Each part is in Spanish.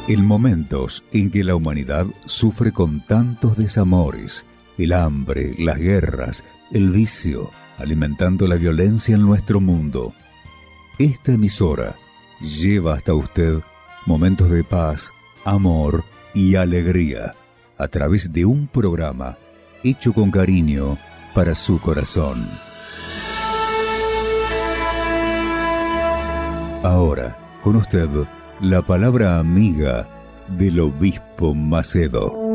En momentos en que la humanidad sufre con tantos desamores, el hambre, las guerras, el vicio, alimentando la violencia en nuestro mundo, esta emisora lleva hasta usted momentos de paz, amor y alegría a través de un programa hecho con cariño para su corazón. Ahora, con usted, la palabra amiga del obispo Macedo.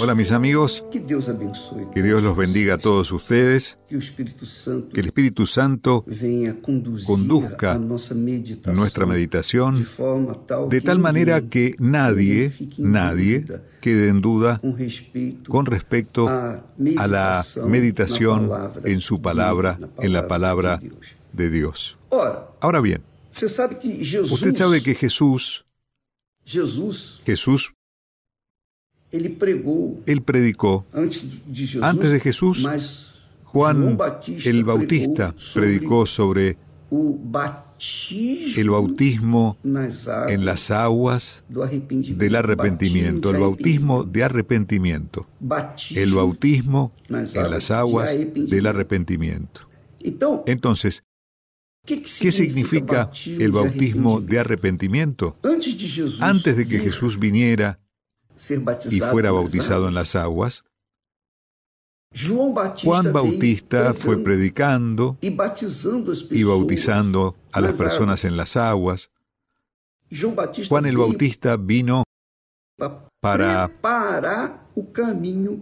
Hola mis amigos, que Dios abençoe. que Dios los bendiga a todos ustedes, Que el Espíritu Santo venha conduzca a nuestra meditación de tal manera que nadie quede en duda con respecto a la meditación en su palabra, en la palabra de Dios. Ahora bien, usted sabe que Jesús Él predicó. Antes de Jesús, Juan el Bautista predicó sobre el bautismo en las aguas del arrepentimiento, el bautismo de arrepentimiento, el bautismo en las aguas del arrepentimiento. Entonces, ¿qué significa el bautismo de arrepentimiento? Antes de que Jesús viniera y fuera bautizado en las aguas, Juan Bautista fue predicando y bautizando a las personas en las aguas. Juan el Bautista vino para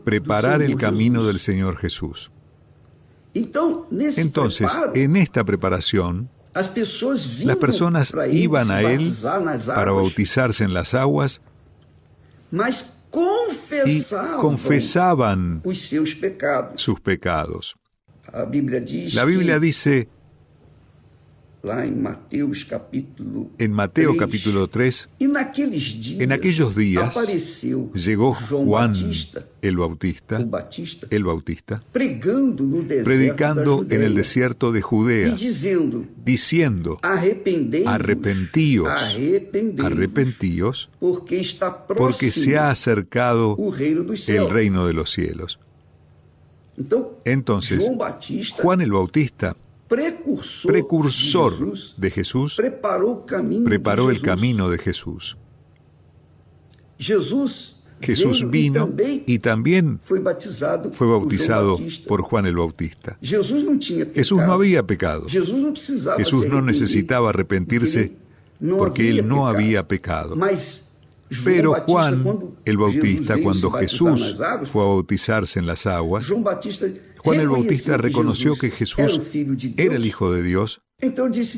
preparar el camino del Señor Jesús. Entonces, en esta preparación, las personas iban a Él para bautizarse en las aguas y confesaban sus pecados. La Biblia dice en Mateo capítulo 3, en aquellos días llegó Juan el Bautista, predicando en el desierto de Judea, diciendo, arrepentíos, porque se ha acercado el reino de los cielos. Entonces, Juan el Bautista, precursor de Jesús, preparó el camino de Jesús. Jesús vino y también fue bautizado por Juan el Bautista. Jesús no había pecado. Jesús no necesitaba arrepentirse porque Él no había pecado. Pero Juan el Bautista, cuando Jesús fue a bautizarse en las aguas, Juan el Bautista reconoció que Jesús era el Hijo de Dios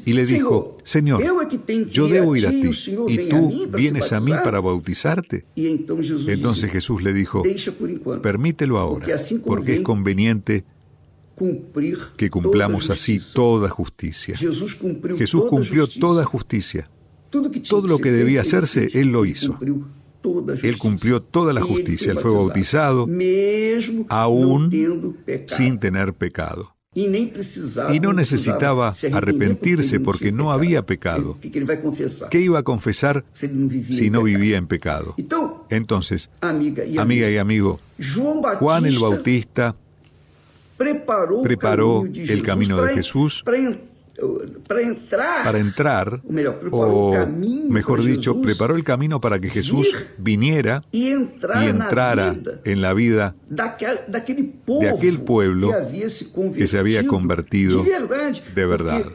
y le dijo, Señor, yo debo ir a ti y tú vienes a mí para bautizarte. Entonces Jesús le dijo, permítelo ahora, porque es conveniente que cumplamos así toda justicia. Jesús cumplió toda justicia. Todo lo que debía hacerse, Él lo hizo. Él cumplió toda la justicia. Él fue bautizado aún sin tener pecado. Y no necesitaba arrepentirse porque no había pecado. ¿Qué iba a confesar si no vivía en pecado? Entonces, amiga y amigo, Juan el Bautista preparó el camino de Jesús para entrar, o mejor dicho, preparó el camino para que Jesús viniera y entrara en la vida de aquel pueblo que se había convertido de verdad.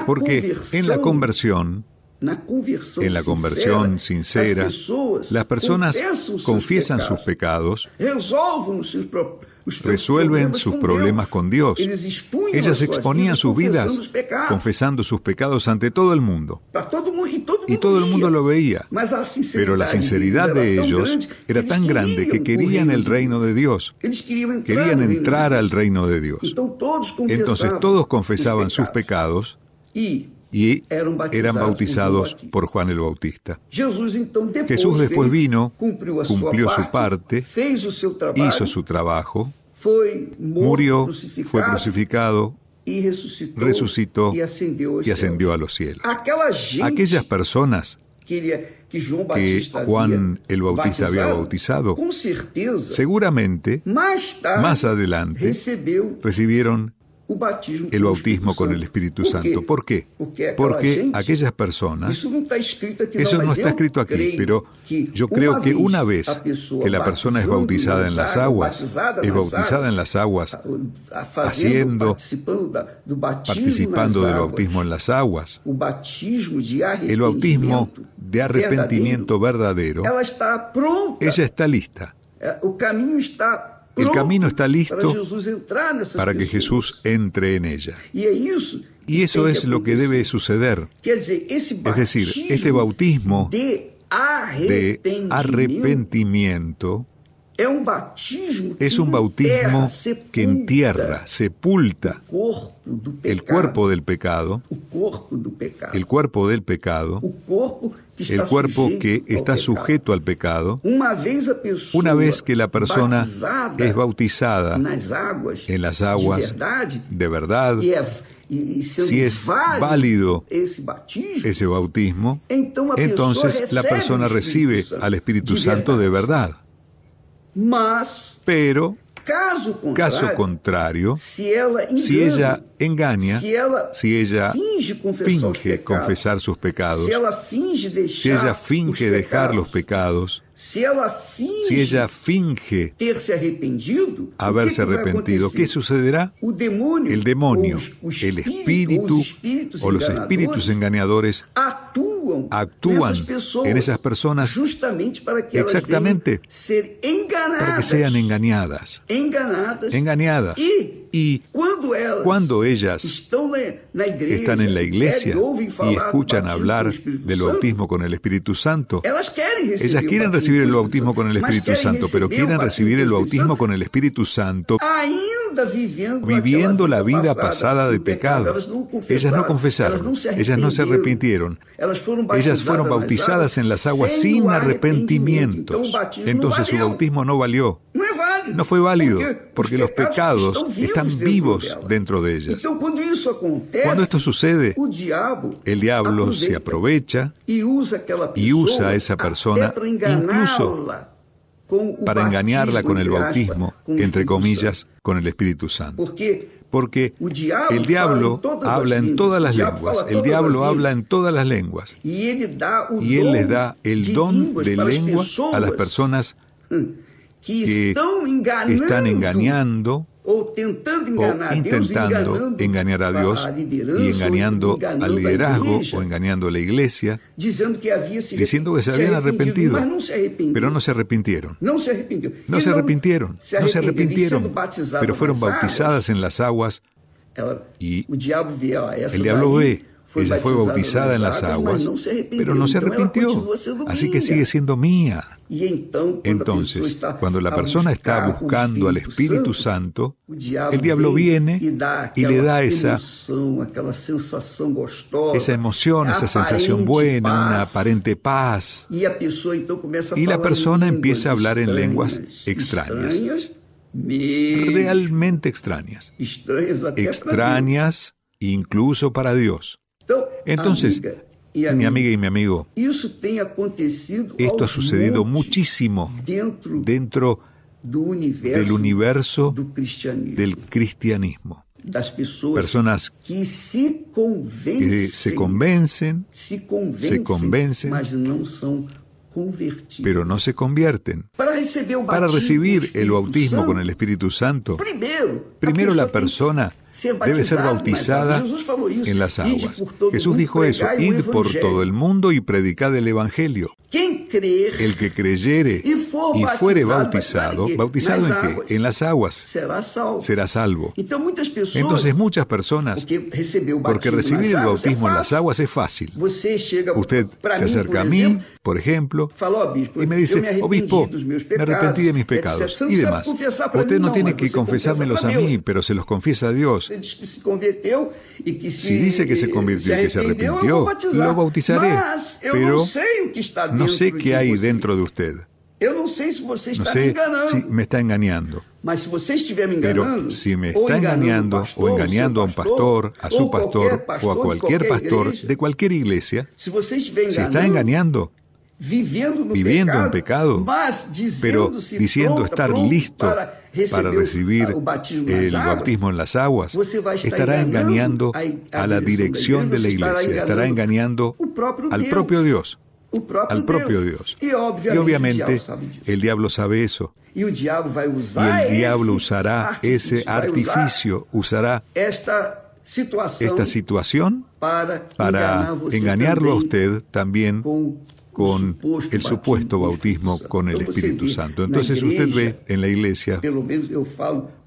Porque en la conversión sincera, las personas confiesan sus pecados, resuelven sus problemas con Dios. Ellas exponían sus vidas confesando sus pecados ante todo el mundo. Y todo el mundo lo veía. Pero la sinceridad de ellos era tan grande que querían el reino de Dios. Querían entrar al reino de Dios. Entonces todos confesaban sus pecados y eran bautizados por Juan el Bautista. Jesús después vino, cumplió su parte, hizo su trabajo, murió, fue crucificado, resucitó y ascendió a los cielos. Aquellas personas que Juan el Bautista había bautizado, seguramente más adelante recibieron el bautismo con el Espíritu Santo. ¿Por qué? Porque aquellas personas, eso no está escrito aquí, pero yo creo que una vez que la persona es bautizada en las aguas, haciendo, participando del bautismo en las aguas, el bautismo de arrepentimiento verdadero, ella está lista. El camino está listo para que Jesús entre en ella. Y eso es lo que debe suceder. Es decir, este bautismo de arrepentimiento es un bautismo que entierra, sepulta el cuerpo del pecado, el cuerpo que está sujeto al pecado. Una vez que la persona es bautizada en las aguas de verdad, si es válido ese bautismo, entonces la persona recibe al Espíritu Santo de verdad. Pero, caso contrario, si ella engaña, si ella finge confesar sus pecados, si ella finge dejar los pecados, si ella finge haberse arrepentido, ¿qué sucederá? El demonio, el espíritu o los espíritus engañadores actúan en esas personas exactamente para que sean engañadas. Y cuando ellas están en la iglesia y escuchan hablar del bautismo con el Espíritu Santo, ellas quieren recibir el bautismo con el Espíritu Santo, pero quieren recibir el bautismo con el Espíritu Santo viviendo la vida pasada de pecado. Ellas no confesaron, ellas no se arrepintieron. Ellas fueron bautizadas en las aguas sin arrepentimientos. Entonces su bautismo no valió. No fue válido, porque los pecados están vivos dentro de ellas. Cuando esto sucede, el diablo se aprovecha y usa a esa persona incluso para engañarla con el bautismo, entre comillas, con el Espíritu Santo. Porque el diablo habla en todas las lenguas. El diablo habla en todas las lenguas. Y él les da el don de lengua a las personas que están engañando o intentando engañar a Dios y engañando al liderazgo o engañando a la iglesia, diciendo que se habían arrepentido, pero no se arrepintieron. No se arrepintieron, pero fueron bautizadas en las aguas y el diablo ve. Ella fue bautizada en las aguas, pero no se arrepintió, así que sigue siendo mía. Entonces, cuando la persona está buscando al Espíritu Santo, el diablo viene y le da esa emoción, esa sensación buena, una aparente paz. Y la persona empieza a hablar en lenguas extrañas, realmente extrañas, extrañas incluso para Dios. Entonces, mi amiga y mi amigo, esto ha sucedido muchísimo dentro del universo del cristianismo. Personas que se convencen, pero no se convierten. Para recibir el bautismo con el Espíritu Santo, primero la persona debe ser bautizada en las aguas. Jesús dijo eso: id por todo el mundo y predicad el Evangelio. El que creyere y fuere bautizado, ¿bautizado en qué? En las aguas, será salvo. Entonces muchas personas, porque recibir el bautismo en las aguas es fácil. Usted se acerca a mí, por ejemplo, y me dice, obispo, me arrepentí de mis pecados y demás. Usted no tiene que confesármelos a mí, pero se los confiesa a Dios. Si dice que se convirtió y que se arrepintió, lo bautizaré, pero no sé qué hay dentro de usted. No sé si me está engañando. Pero si me está engañando o engañando a un pastor, a su pastor o a cualquier pastor de cualquier iglesia, si está engañando, viviendo en pecado, pero diciendo estar listo para recibir el bautismo en las aguas, estará engañando a la dirección de la iglesia, estará engañando al propio Dios. Al propio Dios. Y obviamente el diablo sabe eso. Y el diablo usará ese artificio, usará esta situación para engañarlo a usted también con el supuesto bautismo con el Espíritu Santo. Entonces usted ve en la iglesia,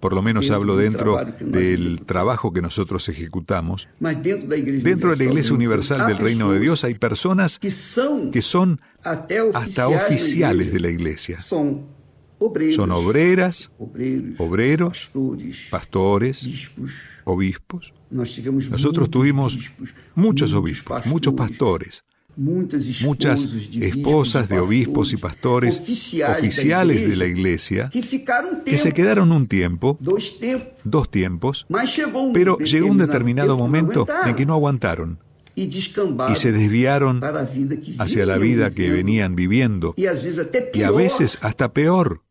por lo menos hablo dentro del trabajo que nosotros ejecutamos, dentro de la Iglesia Universal del Reino de Dios hay personas que son hasta oficiales de la iglesia. Son obreras, obreros, pastores, obispos. Nosotros tuvimos muchos obispos, muchos pastores, muchas esposas de obispos y pastores oficiales de la iglesia que se quedaron un tiempo, 2 tiempos, pero llegó un determinado momento en que no aguantaron y se desviaron hacia la vida que venían viviendo y a veces hasta peor,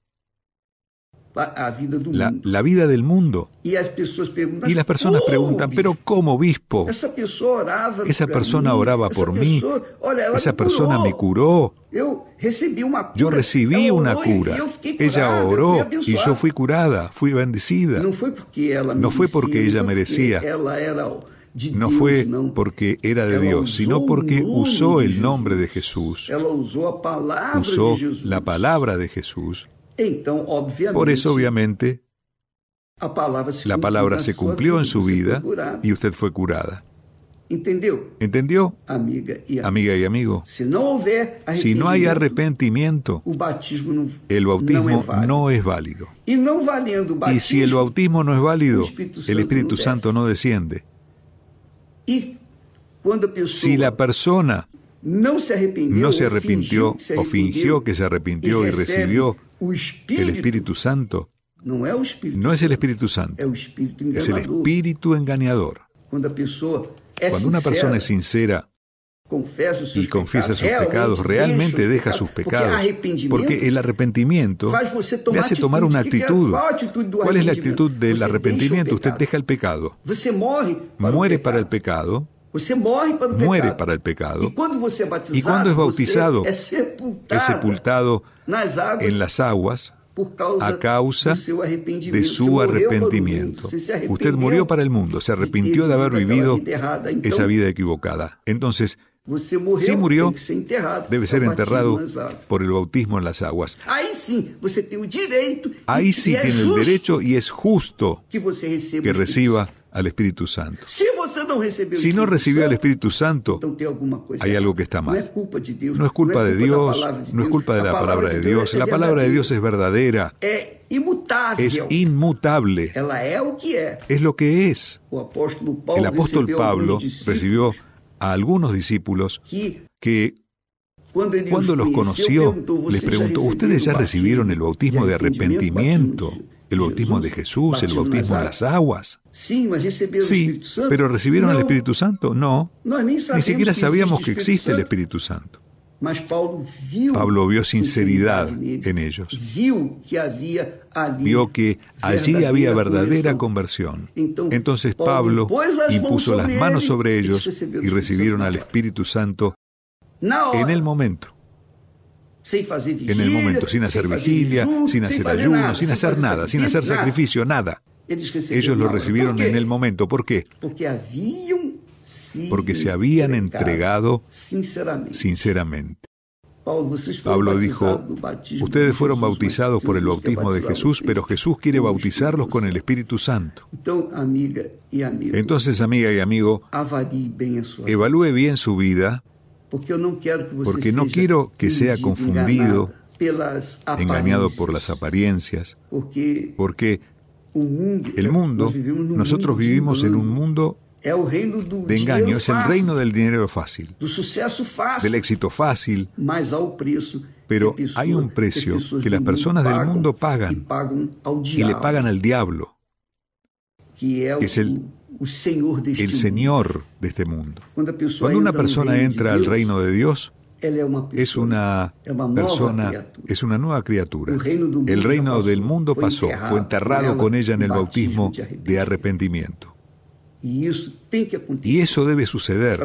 la vida del mundo. Y las personas preguntan, ¿pero cómo, obispo? Esa persona oraba por mí, esa persona me curó, yo recibí una cura, ella oró y yo fui curada, fui bendecida. No fue porque ella merecía, no fue porque era de Dios, sino porque usó el nombre de Jesús, usó la palabra de Jesús. Por eso, obviamente, la palabra se cumplió en su vida y usted fue curada. ¿Entendió? Amiga y amigo, si no hay arrepentimiento, el bautismo no es válido. Y si el bautismo no es válido, el Espíritu Santo no desciende. Si la persona no se arrepintió o fingió que se arrepintió y recibió el Espíritu Santo, no es el Espíritu Santo, es el espíritu engañador. Cuando una persona es sincera y confiesa sus pecados, realmente deja sus pecados, porque el arrepentimiento le hace tomar una actitud. ¿Cuál es la actitud del arrepentimiento? Usted deja el pecado, muere para el pecado, muere para el pecado, y cuando es bautizado, es sepultado en las aguas a causa de su arrepentimiento. Usted murió para el mundo, se arrepintió de haber vivido esa vida equivocada. Entonces, si murió, debe ser enterrado por el bautismo en las aguas. Ahí sí tiene el derecho y es justo que reciba al Espíritu Santo. Si no recibió al Espíritu Santo, hay algo que está mal. No es culpa de Dios, no es culpa de la palabra de Dios. La palabra de Dios es verdadera, es inmutable, es lo que es. El apóstol Pablo recibió a algunos discípulos que cuando los conoció, les preguntó, ¿ustedes ya recibieron el bautismo de arrepentimiento? ¿El bautismo de Jesús, el bautismo en las aguas? Sí, pero ¿recibieron el Espíritu Santo? No, ni siquiera sabíamos que existe el Espíritu Santo. Pablo vio sinceridad en ellos. Vio que allí había verdadera conversión. Entonces Pablo impuso las manos sobre ellos y recibieron al Espíritu Santo en el momento. Sin hacer vigilia, sin hacer ayuno, sin hacer nada, sin hacer sacrificio, nada. Ellos lo recibieron en el momento. ¿Por qué? Porque se habían entregado sinceramente. Pablo dijo, ustedes fueron bautizados por el bautismo de Jesús, pero Jesús quiere bautizarlos con el Espíritu Santo. Entonces, amiga y amigo, evalúe bien su vida, porque no quiero que sea confundido, engañado por las apariencias, porque el mundo, nosotros vivimos en un mundo de engaño, es el reino del dinero fácil, del éxito fácil, pero hay un precio que las personas del mundo pagan y le pagan al diablo, que es el Señor de este mundo. Cuando una persona entra al reino de Dios, es una persona, es una nueva criatura. El reino del mundo pasó, fue enterrado con ella en el bautismo de arrepentimiento. Y eso debe suceder.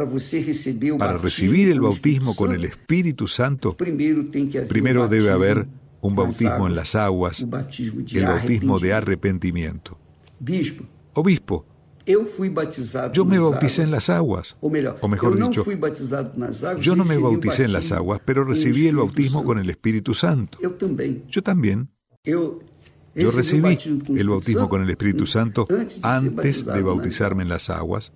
Para recibir el bautismo con el Espíritu Santo, primero debe haber un bautismo en las aguas, el bautismo de arrepentimiento. Obispo, yo me bauticé en las aguas, o mejor dicho, yo no me bauticé en las aguas, pero recibí el bautismo con el Espíritu Santo. Yo también. Yo recibí el bautismo con el Espíritu Santo antes de bautizarme en las aguas,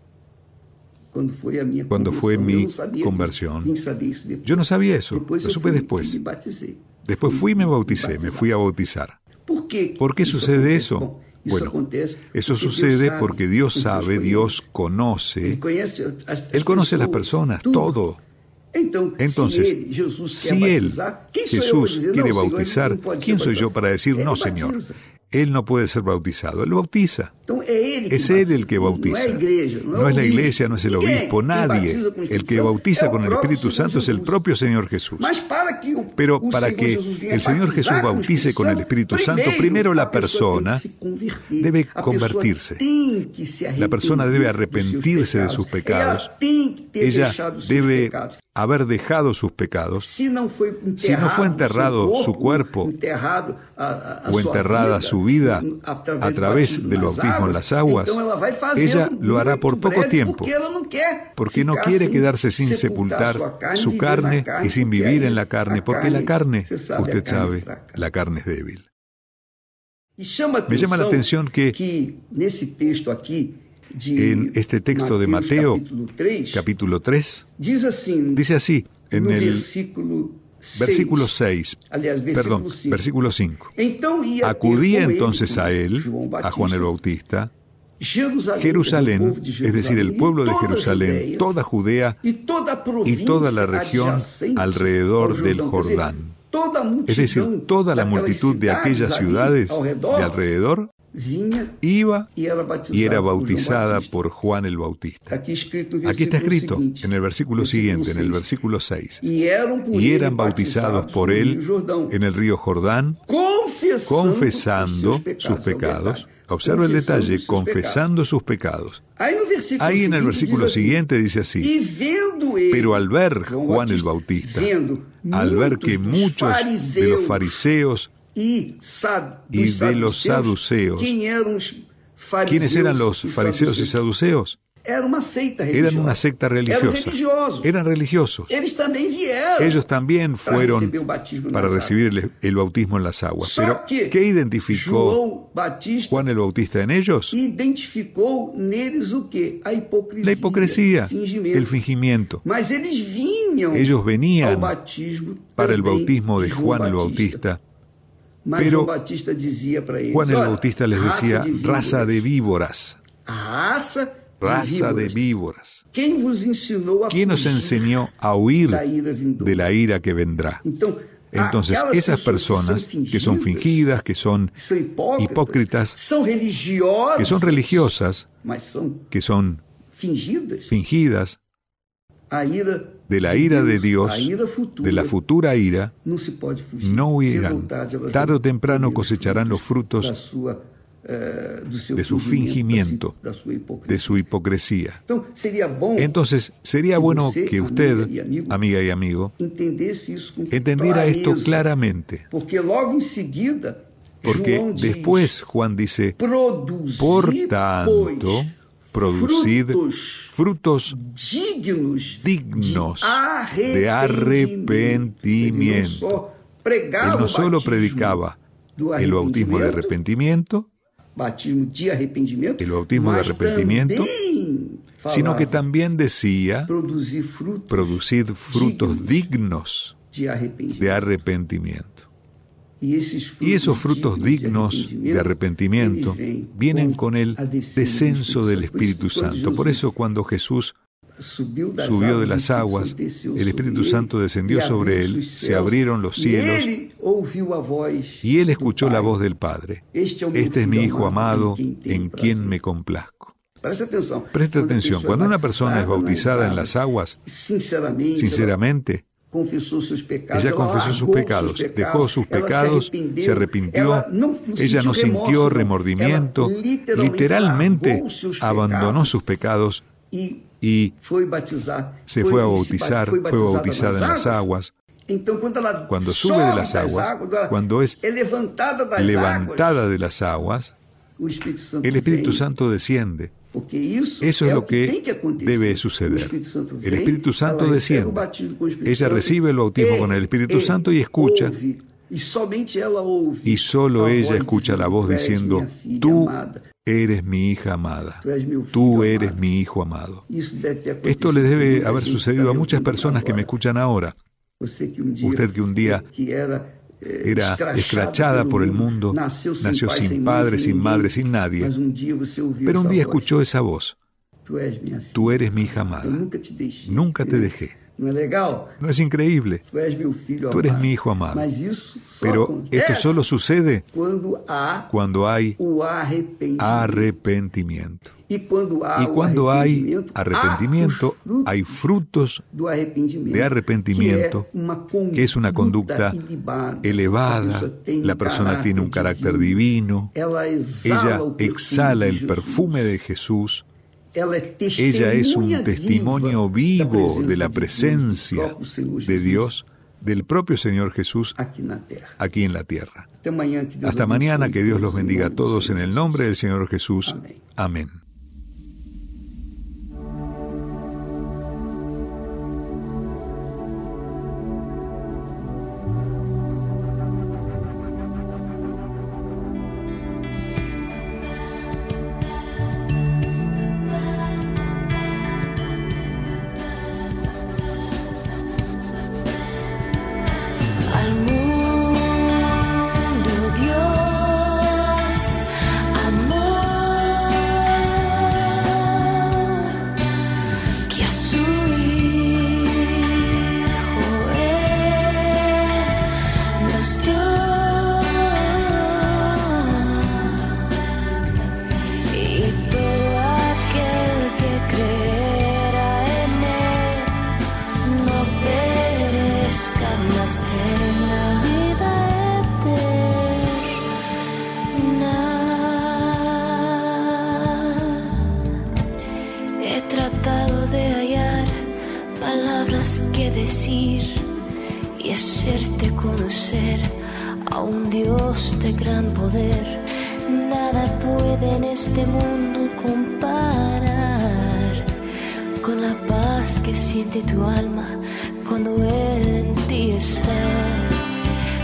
cuando fue mi conversión. Yo no sabía eso, lo supe después. Después fui y me bauticé, me fui a bautizar. ¿Por qué sucede eso? Bueno, eso sucede porque Dios sabe, Dios conoce, Él conoce a las personas, todo. Entonces, si Jesús quiere bautizar, ¿quién soy yo para decir, no, Señor? Él no puede ser bautizado, Él bautiza. Es Él el que bautiza. No es la iglesia, no es el obispo, nadie. El que bautiza con el Espíritu Santo es el propio Señor Jesús. Pero para que el Señor Jesús bautice con el Espíritu Santo, primero la persona debe convertirse. La persona debe arrepentirse de sus pecados. Ella debe haber dejado sus pecados. Si no fue enterrado su cuerpo o enterrada su vida a través del bautismo en las aguas, ella lo hará por poco tiempo, porque no quiere quedarse sin sepultar su carne y sin vivir en la carne, porque la carne, usted sabe, la carne es débil. Me llama la atención que en este texto de Mateo, capítulo 3, dice así, en el versículo 5. Acudía entonces a él, a Juan el Bautista, Jerusalén, es decir, el pueblo de Jerusalén, toda Judea y toda la región alrededor del Jordán. Es decir, toda la multitud de aquellas ciudades de alrededor iba y era bautizada por Juan el Bautista. Aquí está escrito en el versículo siguiente, en el versículo 6. Y eran bautizados por él en el río Jordán, confesando sus pecados. Observa el detalle, confesando sus pecados. Ahí en el versículo siguiente dice así: pero al ver Juan el Bautista, al ver que muchos de los fariseos y de los saduceos. ¿Quiénes eran los fariseos y saduceos? Eran una secta religiosa. Eran religiosos. Ellos también fueron para recibir el bautismo en las aguas. Pero, ¿qué identificó Juan el Bautista en ellos? La hipocresía, el fingimiento. Ellos venían para el bautismo de Juan el Bautista. Pero Juan el Bautista les decía, raza de víboras. Raza de víboras. ¿Quién os enseñó a huir de la ira que vendrá? Entonces, esas personas que son fingidas, que son hipócritas, que son religiosas, que son fingidas, de la ira de Dios, de la futura ira, no huirán. Tarde o temprano cosecharán los frutos de su fingimiento, de su hipocresía. Entonces, sería bueno que usted, amiga y amigo, entendiera esto claramente. Porque después Juan dice, por tanto, producid frutos dignos de arrepentimiento. Él no solo predicaba el bautismo de arrepentimiento, sino que también decía, producid frutos dignos de arrepentimiento. Y esos frutos dignos de arrepentimiento vienen con el descenso del Espíritu Santo. Por eso cuando Jesús subió de las aguas, el Espíritu Santo descendió sobre él, se abrieron los cielos y él escuchó la voz del Padre. Este es mi Hijo amado, en quien me complazco. Presta atención, cuando una persona es bautizada en las aguas, sinceramente, ella confesó sus pecados, dejó sus pecados, se arrepintió, ella no sintió remordimiento, literalmente abandonó sus pecados y se fue a bautizar, fue bautizada en las aguas. Cuando sube de las aguas, cuando es levantada de las aguas, el Espíritu Santo desciende. Eso es lo que debe suceder. El Espíritu Santo desciende. Ella recibe el bautismo con el Espíritu Santo y escucha. Y solo ella escucha la voz diciendo, tú eres mi hija amada, tú eres mi hijo amado. Esto le debe haber sucedido a muchas personas que me escuchan ahora. Usted que un día era escrachada por el mundo, nació sin padre, sin madre, sin nadie, pero un día escuchó esa voz. Tú eres mi hija amada, nunca te dejé. ¿No es increíble? Tú eres mi hijo amado. Pero esto solo sucede cuando hay arrepentimiento. Y cuando hay arrepentimiento, hay frutos de arrepentimiento, que es una conducta elevada. La persona tiene un carácter divino. Ella exhala el perfume de Jesús. Ella es un testimonio vivo de la presencia de Dios, del propio Señor Jesús, aquí en la tierra. Hasta mañana, que Dios los bendiga a todos en el nombre del Señor Jesús. Amén. Que decir y hacerte conocer a un Dios de gran poder. Nada puede en este mundo comparar con la paz que siente tu alma cuando Él en ti está.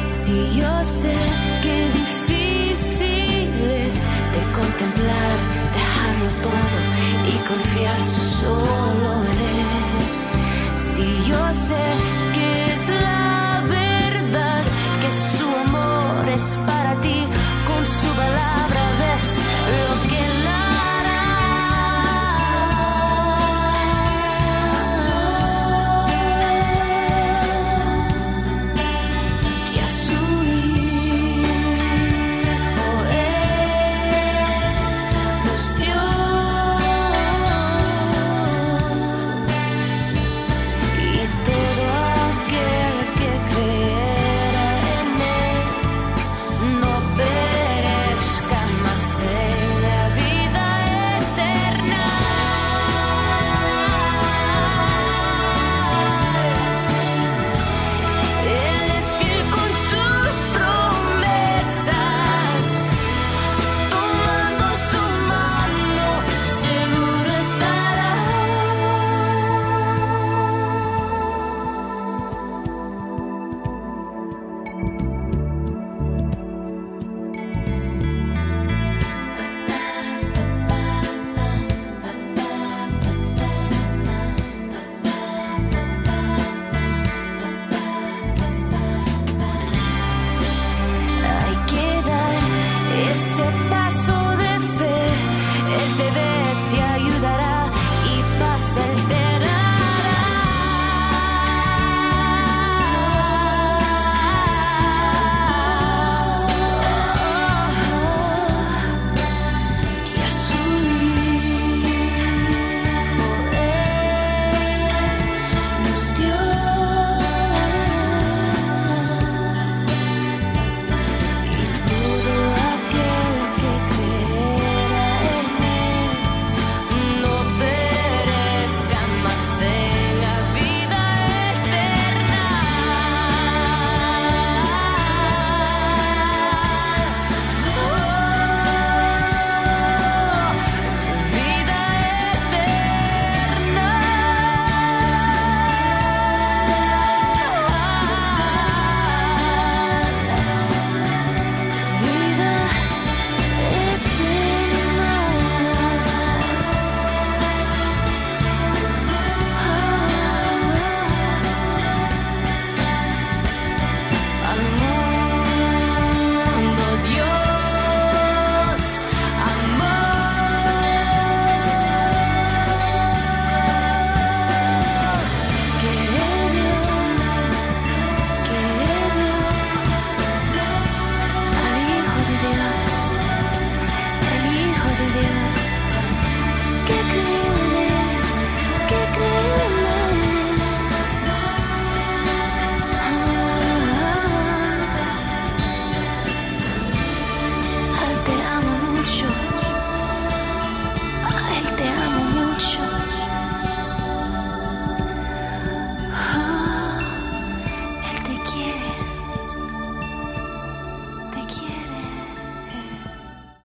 Si yo sé que difícil es de contemplar, dejarlo todo y confiar solo en Él. Si yo sé que es la verdad, que su amor es para ti, con su palabra